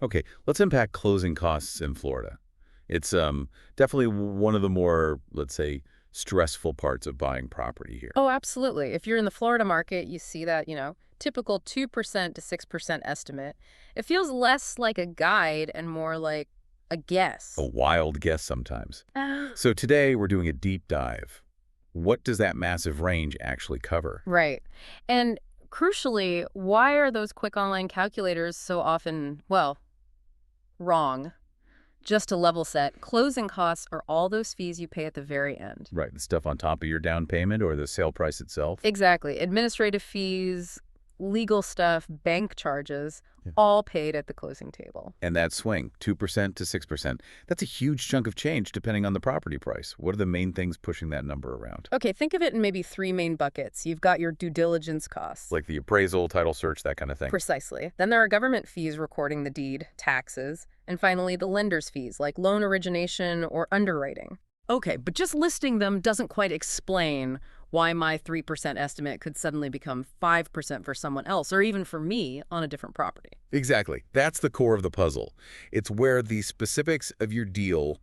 Okay, let's unpack closing costs in Florida. It's definitely one of the more, let's say, stressful parts of buying property here. Oh, absolutely. If you're in the Florida market, you see that, typical 2% to 6% estimate. It feels less like a guide and more like a A guess. wild guess sometimes. Ah. So today we're doing a deep dive. What does that massive range actually cover? Right. And crucially, why are those quick online calculators so often, well, wrong? Just to level set, closing costs are all those fees you pay at the very end. Right, the stuff on top of your down payment or the sale price itself? Exactly. Administrative fees, legal stuff, bank charges, Yeah. all paid at the closing table. And that swing, 2% to 6%, that's a huge chunk of change depending on the property price. What are the main things pushing that number around? Okay, think of it in maybe three main buckets. You've got your due diligence costs. Like the appraisal, title search, that kind of thing. Precisely. Then there are government fees recording the deed, taxes, and finally the lender's fees like loan origination or underwriting. Okay, but just listing them doesn't quite explain why my 3% estimate could suddenly become 5% for someone else, or even for me on a different property. Exactly. That's the core of the puzzle. It's where the specifics of your deal,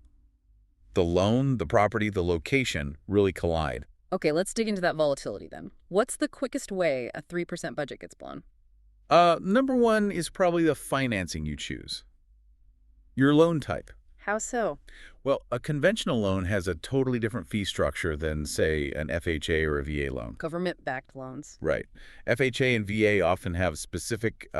the loan, the property, the location, really collide. Okay, let's dig into that volatility then. What's the quickest way a 3% budget gets blown? Number one is probably the financing you choose. Your loan type. How so? Well, a conventional loan has a totally different fee structure than, say, an FHA or a VA loan. Government-backed loans. Right. FHA and VA often have specific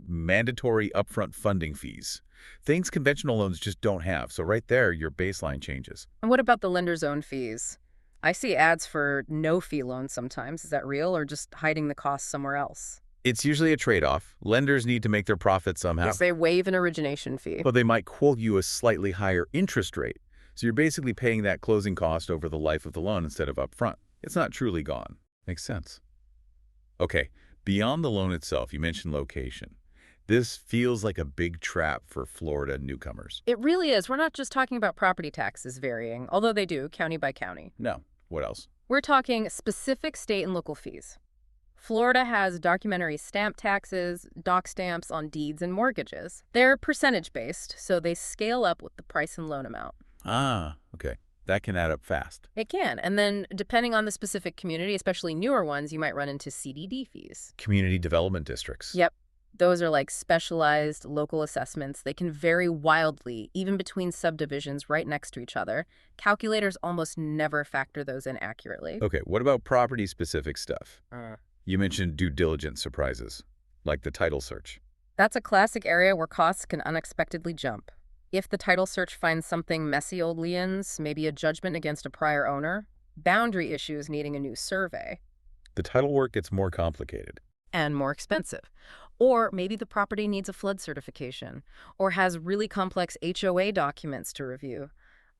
mandatory upfront funding fees. Things conventional loans just don't have. So right there, your baseline changes. And what about the lender's own fees? I see ads for no-fee loans sometimes. Is that real or just hiding the cost somewhere else? It's usually a trade-off. Lenders need to make their profit somehow. Yes, they waive an origination fee. But they might quote you a slightly higher interest rate. So you're basically paying that closing cost over the life of the loan instead of upfront. It's not truly gone. Makes sense. Okay, beyond the loan itself, you mentioned location. This feels like a big trap for Florida newcomers. It really is. We're not just talking about property taxes varying, although they do, county by county. No. What else? We're talking specific state and local fees. Florida has documentary stamp taxes, doc stamps on deeds and mortgages. They're percentage-based, so they scale up with the price and loan amount. Ah, okay. That can add up fast. It can. And then depending on the specific community, especially newer ones, you might run into CDD fees. Community development districts. Yep. Those are like specialized local assessments. They can vary wildly, even between subdivisions right next to each other. Calculators almost never factor those in accurately. Okay, what about property-specific stuff? You mentioned due diligence surprises, like the title search. That's a classic area where costs can unexpectedly jump. If the title search finds something messy old liens, maybe a judgment against a prior owner, boundary issues needing a new survey. The title work gets more complicated. And more expensive. Or maybe the property needs a flood certification, or has really complex HOA documents to review.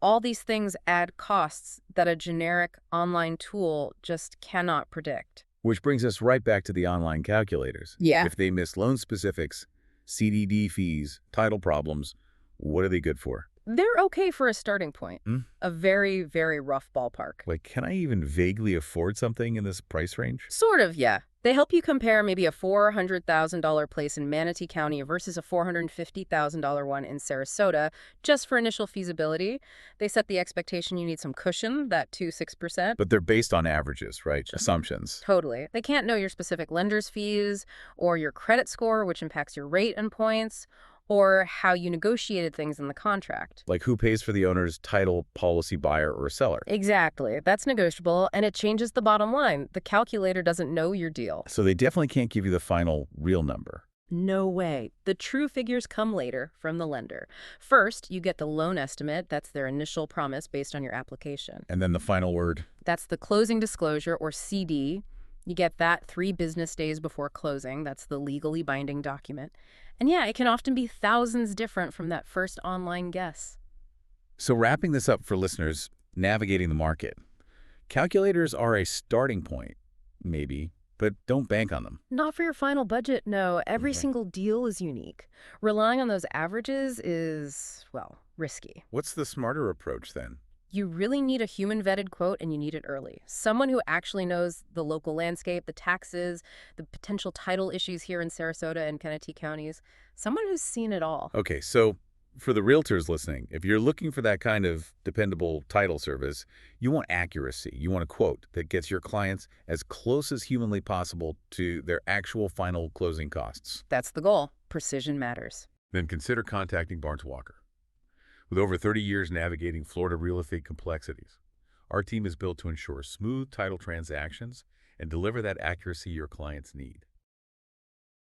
All these things add costs that a generic online tool just cannot predict. Which brings us right back to the online calculators. Yeah. If they miss loan specifics, CDD fees, title problems, what are they good for? They're okay for a starting point. A very, very rough ballpark. Like, can I even vaguely afford something in this price range? Sort of, yeah. They help you compare maybe a $400,000 place in Manatee County versus a $450,000 one in Sarasota, just for initial feasibility. They set the expectation you need some cushion, that 2-6%. But they're based on averages, right? Assumptions. Totally. They can't know your specific lender's fees or your credit score, which impacts your rate and points, or how you negotiated things in the contract. Like who pays for the owner's title, policy buyer, or seller. Exactly. That's negotiable, and it changes the bottom line. The calculator doesn't know your deal. So they definitely can't give you the final real number. No way. The true figures come later from the lender. First, you get the loan estimate. That's their initial promise based on your application. And then the final word. That's the closing disclosure, or CD. You get that 3 business days before closing. That's the legally binding document. And yeah, it can often be thousands different from that first online guess. So wrapping this up for listeners navigating the market, calculators are a starting point, maybe, but don't bank on them. Not for your final budget, no. Every single deal is unique. Relying on those averages is, well, risky. What's the smarter approach then? You really need a human-vetted quote, and you need it early. Someone who actually knows the local landscape, the taxes, the potential title issues here in Sarasota and Kennesaw counties. Someone who's seen it all. Okay, so for the realtors listening, if you're looking for that kind of dependable title service, you want accuracy. You want a quote that gets your clients as close as humanly possible to their actual final closing costs. That's the goal. Precision matters. Then consider contacting Barnes Walker. With over 30 years navigating Florida real estate complexities, our team is built to ensure smooth title transactions and deliver that accuracy your clients need.